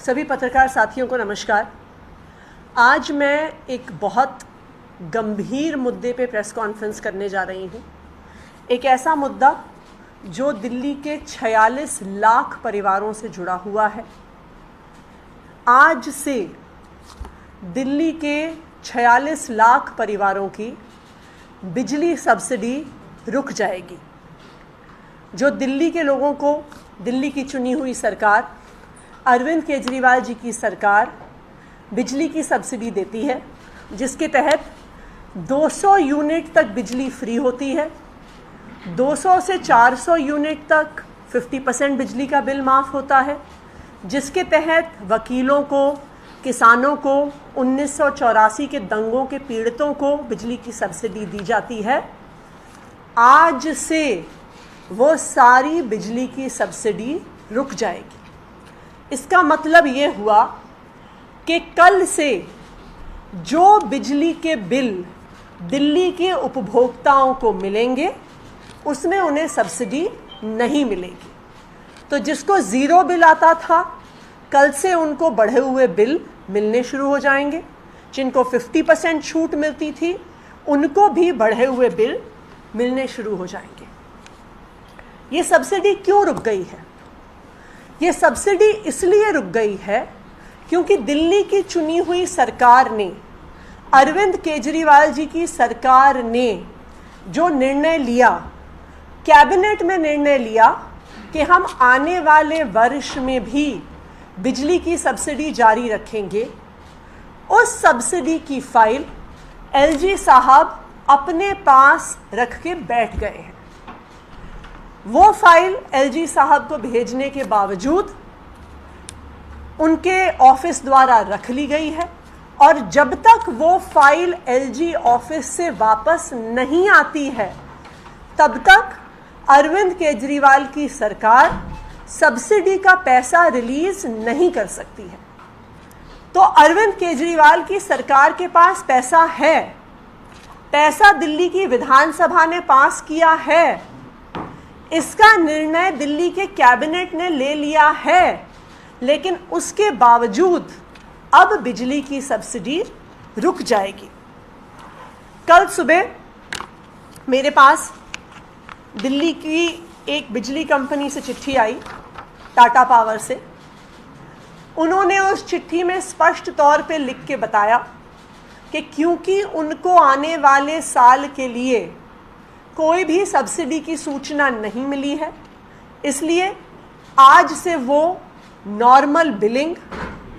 सभी पत्रकार साथियों को नमस्कार। आज मैं एक बहुत गंभीर मुद्दे पे प्रेस कॉन्फ्रेंस करने जा रही हूँ। एक ऐसा मुद्दा जो दिल्ली के 46 लाख परिवारों से जुड़ा हुआ है। आज से दिल्ली के 46 लाख परिवारों की बिजली सब्सिडी रुक जाएगी। जो दिल्ली के लोगों को, दिल्ली की चुनी हुई सरकार, अरविंद केजरीवाल जी की सरकार बिजली की सब्सिडी देती है, जिसके तहत 200 यूनिट तक बिजली फ्री होती है। 200 से 400 यूनिट तक 50% बिजली का बिल माफ़ होता है, जिसके तहत वकीलों को, किसानों को, 1984 के दंगों के पीड़ितों को बिजली की सब्सिडी दी जाती है। आज से वो सारी बिजली की सब्सिडी रुक जाएगी। इसका मतलब ये हुआ कि कल से जो बिजली के बिल दिल्ली के उपभोक्ताओं को मिलेंगे उसमें उन्हें सब्सिडी नहीं मिलेगी। तो जिसको ज़ीरो बिल आता था, कल से उनको बढ़े हुए बिल मिलने शुरू हो जाएंगे। जिनको 50% छूट मिलती थी, उनको भी बढ़े हुए बिल मिलने शुरू हो जाएंगे। ये सब्सिडी क्यों रुक गई है? ये सब्सिडी इसलिए रुक गई है क्योंकि दिल्ली की चुनी हुई सरकार ने, अरविंद केजरीवाल जी की सरकार ने जो निर्णय लिया, कैबिनेट में निर्णय लिया कि हम आने वाले वर्ष में भी बिजली की सब्सिडी जारी रखेंगे। उस सब्सिडी की फाइल एलजी साहब अपने पास रख के बैठ गए हैं। वो फाइल एलजी साहब को भेजने के बावजूद उनके ऑफिस द्वारा रख ली गई है, और जब तक वो फाइल एलजी ऑफिस से वापस नहीं आती है, तब तक अरविंद केजरीवाल की सरकार सब्सिडी का पैसा रिलीज नहीं कर सकती है। तो अरविंद केजरीवाल की सरकार के पास पैसा है, पैसा दिल्ली की विधानसभा ने पास किया है, इसका निर्णय दिल्ली के कैबिनेट ने ले लिया है, लेकिन उसके बावजूद अब बिजली की सब्सिडी रुक जाएगी। कल सुबह मेरे पास दिल्ली की एक बिजली कंपनी से चिट्ठी आई, टाटा पावर से। उन्होंने उस चिट्ठी में स्पष्ट तौर पे लिख के बताया कि क्योंकि उनको आने वाले साल के लिए कोई भी सब्सिडी की सूचना नहीं मिली है, इसलिए आज से वो नॉर्मल बिलिंग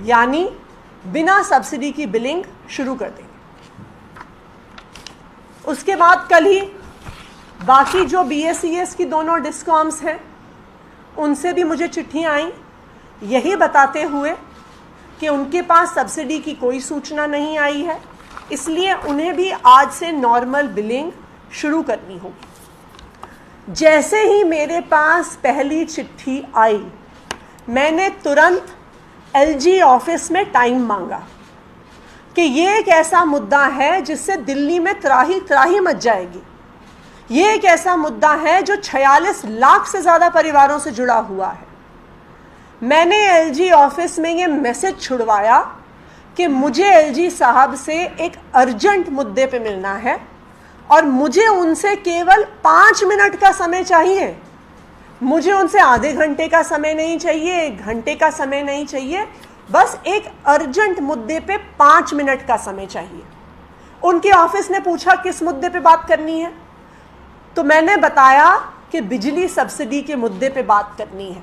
यानी बिना सब्सिडी की बिलिंग शुरू कर देंगे। उसके बाद कल ही बाकी जो बीएसईएस की दोनों डिस्कॉम्स हैं, उनसे भी मुझे चिट्ठियाँ आई यही बताते हुए कि उनके पास सब्सिडी की कोई सूचना नहीं आई है, इसलिए उन्हें भी आज से नॉर्मल बिलिंग शुरू करनी होगी। जैसे ही मेरे पास पहली चिट्ठी आई, मैंने तुरंत एलजी ऑफिस में टाइम मांगा कि ये एक ऐसा मुद्दा है जिससे दिल्ली में त्राही त्राही मच जाएगी। ये एक ऐसा मुद्दा है जो 46 लाख से ज़्यादा परिवारों से जुड़ा हुआ है। मैंने एलजी ऑफिस में ये मैसेज छुड़वाया कि मुझे एलजी साहब से एक अर्जेंट मुद्दे पे मिलना है और मुझे उनसे केवल 5 मिनट का समय चाहिए। मुझे उनसे आधे घंटे का समय नहीं चाहिए, 1 घंटे का समय नहीं चाहिए, बस एक अर्जेंट मुद्दे पे 5 मिनट का समय चाहिए। उनके ऑफिस ने पूछा किस मुद्दे पे बात करनी है, तो मैंने बताया कि बिजली सब्सिडी के मुद्दे पे बात करनी है।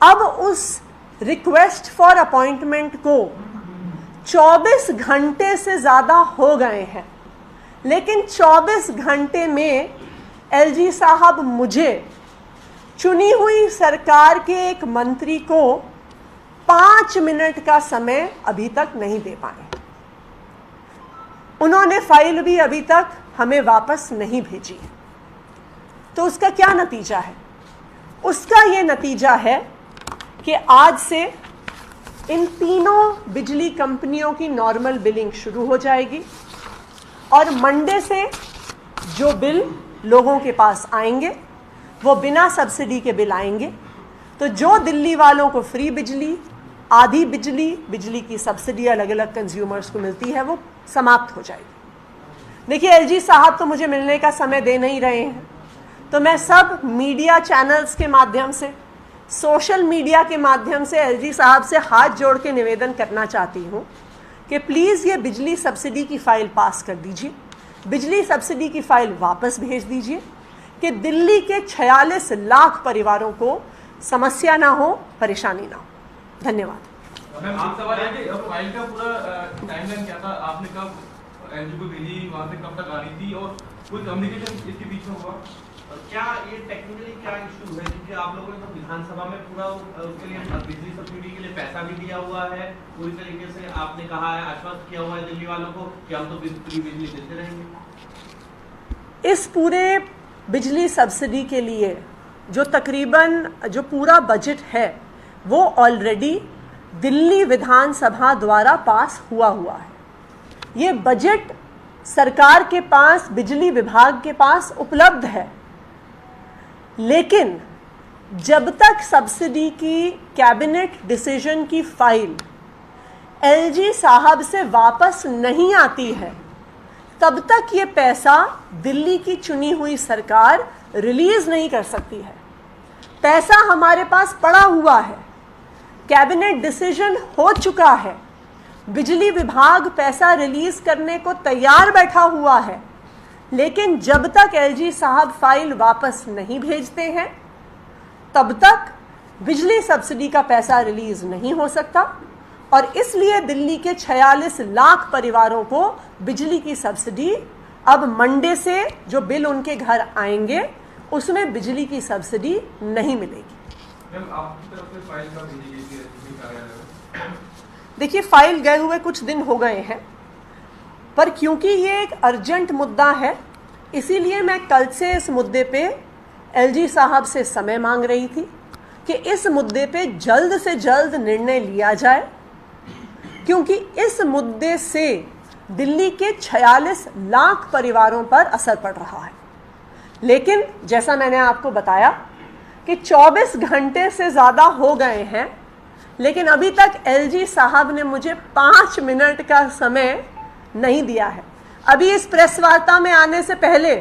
अब उस रिक्वेस्ट फॉर अपॉइंटमेंट को 24 घंटे से ज़्यादा हो गए हैं, लेकिन 24 घंटे में एलजी साहब मुझे, चुनी हुई सरकार के एक मंत्री को, 5 मिनट का समय अभी तक नहीं दे पाए। उन्होंने फाइल भी अभी तक हमें वापस नहीं भेजी है। तो उसका क्या नतीजा है? उसका ये नतीजा है कि आज से इन तीनों बिजली कंपनियों की नॉर्मल बिलिंग शुरू हो जाएगी, और मंडे से जो बिल लोगों के पास आएंगे वो बिना सब्सिडी के बिल आएंगे। तो जो दिल्ली वालों को फ्री बिजली, आधी बिजली की सब्सिडी अलग अलग कंज्यूमर्स को मिलती है, वो समाप्त हो जाएगी। देखिए एलजी साहब तो मुझे मिलने का समय दे नहीं रहे हैं, तो मैं सब मीडिया चैनल्स के माध्यम से, सोशल मीडिया के माध्यम से एलजी साहब से हाथ जोड़ के निवेदन करना चाहती हूँ कि प्लीज़ ये बिजली सब्सिडी की फ़ाइल पास कर दीजिए, बिजली सब्सिडी की फ़ाइल वापस भेज दीजिए कि दिल्ली के 46 लाख परिवारों को समस्या ना हो, परेशानी ना हो। धन्यवाद। मैम एक सवाल है कि फाइल का पूरा टाइमलाइन क्या था, आपने कब एलजी को भेजी, वहाँ से कब तक आ रही थी और कोई कम्युनिकेशन इसके बीच में हुआ? क्या ये टेक्निकली क्या इशू है, क्योंकि आप लोगों ने तो विधानसभा में पूरा उसके लिए बिजली सब्सिडी के लिए पैसा भी दिया हुआ है, पूरी तरीके से आपने कहा है, आश्वस्त किया हुआ है दिल्ली वालों को कि हम तो फ्री बिजली देते रहेंगे। इस पूरे बिजली सब्सिडी के लिए जो तकरीबन जो पूरा बजट है वो ऑलरेडी दिल्ली विधानसभा द्वारा पास हुआ है। ये बजट सरकार के पास, बिजली विभाग के पास उपलब्ध है, लेकिन जब तक सब्सिडी की कैबिनेट डिसीजन की फाइल एलजी साहब से वापस नहीं आती है, तब तक ये पैसा दिल्ली की चुनी हुई सरकार रिलीज नहीं कर सकती है। पैसा हमारे पास पड़ा हुआ है, कैबिनेट डिसीजन हो चुका है, बिजली विभाग पैसा रिलीज करने को तैयार बैठा हुआ है, लेकिन जब तक एलजी साहब फाइल वापस नहीं भेजते हैं तब तक बिजली सब्सिडी का पैसा रिलीज नहीं हो सकता, और इसलिए दिल्ली के 46 लाख परिवारों को बिजली की सब्सिडी अब मंडे से जो बिल उनके घर आएंगे उसमें बिजली की सब्सिडी नहीं मिलेगी। मैम आपकी तरफ से फाइल कब भेजी गई थी एसडीपी कार्यालय में? देखिए फाइल गए हुए कुछ दिन हो गए हैं, पर क्योंकि ये एक अर्जेंट मुद्दा है इसीलिए मैं कल से इस मुद्दे पे एलजी साहब से समय मांग रही थी कि इस मुद्दे पे जल्द से जल्द निर्णय लिया जाए, क्योंकि इस मुद्दे से दिल्ली के 46 लाख परिवारों पर असर पड़ रहा है। लेकिन जैसा मैंने आपको बताया कि 24 घंटे से ज़्यादा हो गए हैं, लेकिन अभी तक एलजी साहब ने मुझे 5 मिनट का समय नहीं दिया है। अभी इस प्रेस वार्ता में आने से पहले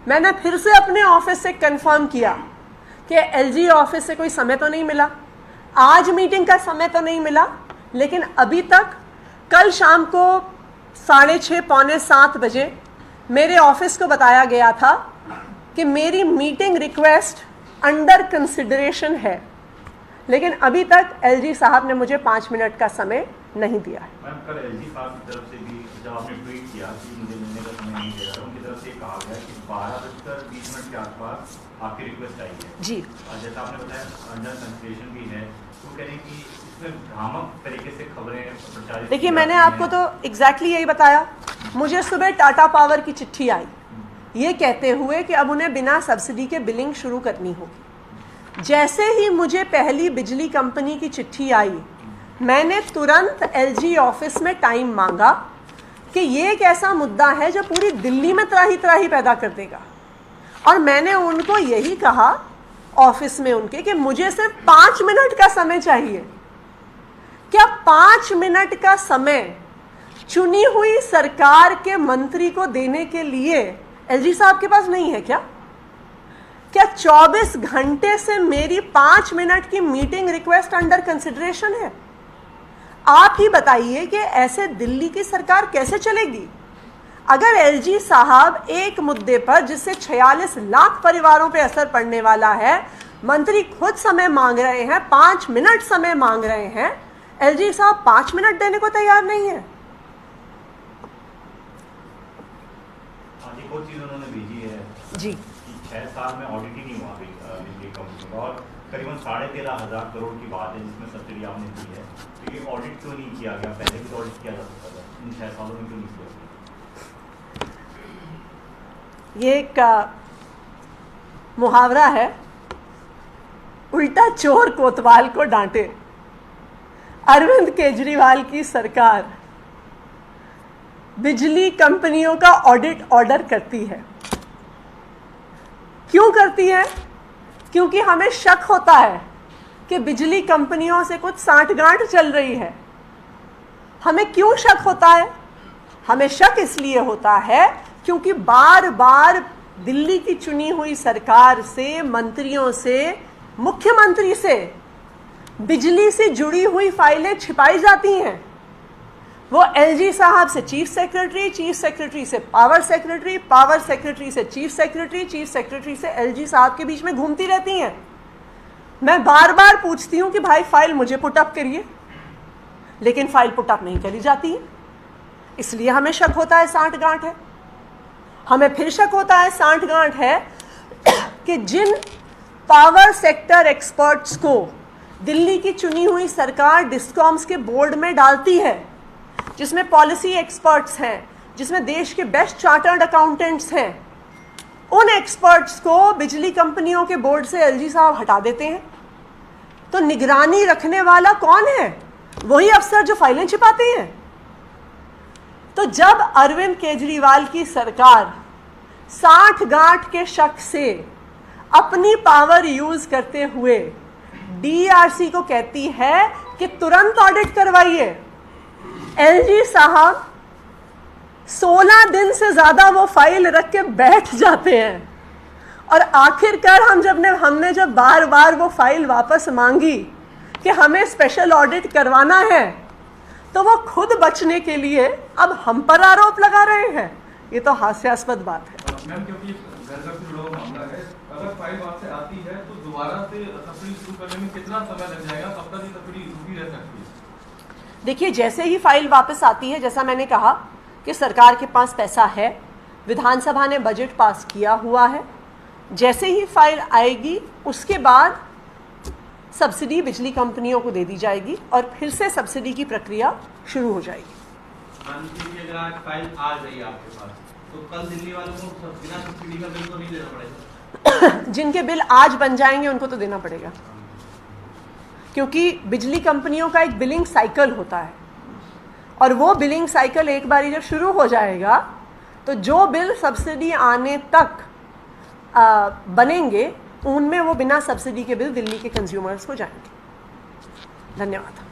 मैंने फिर से अपने ऑफिस से कंफर्म किया कि एलजी ऑफिस से कोई समय तो नहीं मिला, आज मीटिंग का समय तो नहीं मिला, लेकिन अभी तक कल शाम को 6:30 पौने 7 बजे मेरे ऑफिस को बताया गया था कि मेरी मीटिंग रिक्वेस्ट अंडर कंसिडरेशन है, लेकिन अभी तक एलजी साहब ने मुझे 5 मिनट का समय नहीं दिया है। मैम कल एलजी साहब की तरफ से भी जब आपने ट्वीट किया कि मुझे मिलने का समय नहीं दे रहा, उनकी तरफ से कहा गया कि 12:20 के आसपास आपकी रिक्वेस्ट आई है जी, और जैसा आपने बताया अंडर कंसिडरेशन भी है, तो कह रहे हैं कि इसमें भ्रामक तरीके से खबरें प्रचारित। देखिए मैंने आपको तो एग्जैक्टली यही बताया। मुझे सुबह टाटा पावर की चिट्ठी आई ये कहते हुए कि अब उन्हें बिना सब्सिडी के बिलिंग शुरू करनी होगी। जैसे ही मुझे पहली बिजली कंपनी की चिट्ठी आई, मैंने तुरंत एलजी ऑफिस में टाइम मांगा कि ये एक ऐसा मुद्दा है जो पूरी दिल्ली में त्राही त्राही पैदा कर देगा, और मैंने उनको यही कहा ऑफिस में उनके कि मुझे सिर्फ 5 मिनट का समय चाहिए। क्या 5 मिनट का समय चुनी हुई सरकार के मंत्री को देने के लिए एलजी साहब के पास नहीं है क्या? क्या 24 घंटे से मेरी 5 मिनट की मीटिंग रिक्वेस्ट अंडर कंसिडरेशन है? आप ही बताइए कि ऐसे दिल्ली की सरकार कैसे चलेगी? अगर एलजी साहब एक मुद्दे पर जिससे 46 लाख परिवारों पे असर पड़ने वाला है, मंत्री खुद समय मांग रहे हैं, 5 मिनट समय मांग रहे हैं, एलजी साहब 5 मिनट देने को तैयार नहीं है। एक और चीज उन्होंने भेजी है जी, कि 6 साल में ऑडिट ही नहीं हुआ बिजली कंपनी का, और करीबन 13,500 करोड़ की बात है जिसमें सब्सिडी आपने दी है, तो ये ऑडिट क्यों नहीं किया गया? पहले भी तो ऑडिट किया जा सकता था, इन 6 सालों में क्यों नहीं किया? ये एक मुहावरा है, उल्टा चोर कोतवाल को डांटे। अरविंद केजरीवाल की सरकार बिजली कंपनियों का ऑडिट ऑर्डर करती है। क्यों करती है? क्योंकि हमें शक होता है कि बिजली कंपनियों से कुछ सांठगांठ चल रही है। हमें क्यों शक होता है? हमें शक इसलिए होता है क्योंकि बार बार दिल्ली की चुनी हुई सरकार से, मंत्रियों से, मुख्यमंत्री से बिजली से जुड़ी हुई फाइलें छिपाई जाती हैं। वो एलजी साहब से चीफ सेक्रेटरी, चीफ सेक्रेटरी से पावर सेक्रेटरी, पावर सेक्रेटरी से चीफ सेक्रेटरी, चीफ सेक्रेटरी से एलजी साहब के बीच में घूमती रहती हैं। मैं बार बार पूछती हूं कि भाई फाइल मुझे पुटअप करिए, लेकिन फाइल पुटअप नहीं करी जाती है। इसलिए हमें शक होता है सांठगांठ है। हमें फिर शक होता है सांठगांठ है कि जिन पावर सेक्टर एक्सपर्ट्स को दिल्ली की चुनी हुई सरकार डिस्कॉम्स के बोर्ड में डालती है, जिसमें पॉलिसी एक्सपर्ट्स हैं, जिसमें देश के बेस्ट चार्टर्ड अकाउंटेंट्स हैं, उन एक्सपर्ट्स को बिजली कंपनियों के बोर्ड से एलजी साहब हटा देते हैं। तो निगरानी रखने वाला कौन है? वही अफसर जो फाइलें छिपाते हैं। तो जब अरविंद केजरीवाल की सरकार सांठगांठ के शक से अपनी पावर यूज करते हुए डीआरसी को कहती है कि तुरंत ऑडिट करवाइए, एलजी साहब 16 दिन से ज्यादा वो फाइल रख के बैठ जाते हैं। और आखिरकार हमने जब बार बार वो फाइल वापस मांगी कि हमें स्पेशल ऑडिट करवाना है, तो वो खुद बचने के लिए अब हम पर आरोप लगा रहे हैं। ये तो हास्यास्पद बात है। मैम, क्योंकि घर का जुड़ा हुआ मामला है, अगर फाइल वहां से आती है तो दोबारा से सब्सिडी शुरू करने में कितना समय लग जाएगा? कब तक ये सब्सिडी रुकी रह सकती है? देखिए, जैसे ही फाइल वापस आती है, जैसा मैंने कहा कि सरकार के पास पैसा है, विधानसभा ने बजट पास किया हुआ है, जैसे ही फाइल आएगी उसके बाद सब्सिडी बिजली कंपनियों को दे दी जाएगी और फिर से सब्सिडी की प्रक्रिया शुरू हो जाएगी। अगर आज फाइल आ गई आपके पास, तो कल दिल्ली वालों को बिना सब्सिडी का बिल तो नहीं देना पड़ेगा? जिनके बिल आज बन जाएंगे उनको तो देना पड़ेगा, क्योंकि बिजली कंपनियों का एक बिलिंग साइकिल होता है और वो बिलिंग साइकिल एक बारी जब शुरू हो जाएगा तो जो बिल सब्सिडी आने तक बनेंगे उनमें वो बिना सब्सिडी के बिल दिल्ली के कंज्यूमर्स को जाएंगे। धन्यवाद।